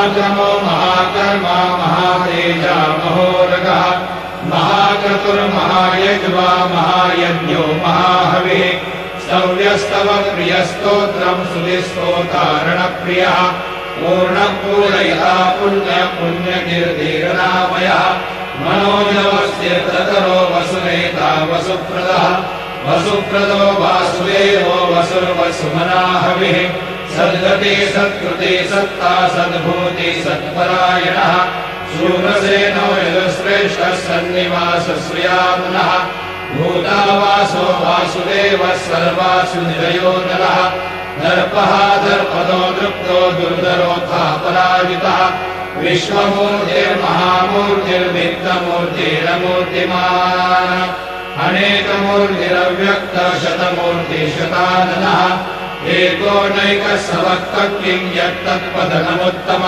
महाक्रमो महाकर्मा महातेजा महोरगः महाक्रतुर्महायज्वा महायज्ञो महाहविः स्तव्यस्तव प्रियस्तोत्रम् सुधिस्तोतारणप्रियः पूर्णपूरयः पुण्यपुण्यकीर्तिरनामयः मनोजवस्तीर्थकरो वसुनेता वसुप्रदः वसुप्रदो वासुदेवो वसुर्वसुमनाहविः सद्गति सत्कृति सत्ता सद्भूति सत्परायणः शूरसेनो यदुश्रेष्ठः सन्निवासश्रियामुनः भूतावासो वासुदेवः सर्वासु निरयो नरः दर्पः दर्पदो दृप्तो दुर्धरोऽथापराजितः विश्वमूर्तिर्महामूर्तिर्वित्तमूर्तिरमूर्तिमान् अनेकमूर्तिरव्यक्तः शतमूर्तिशताननः एको नैकः सवक्तः किं यत्तत्पदनमुत्तमम्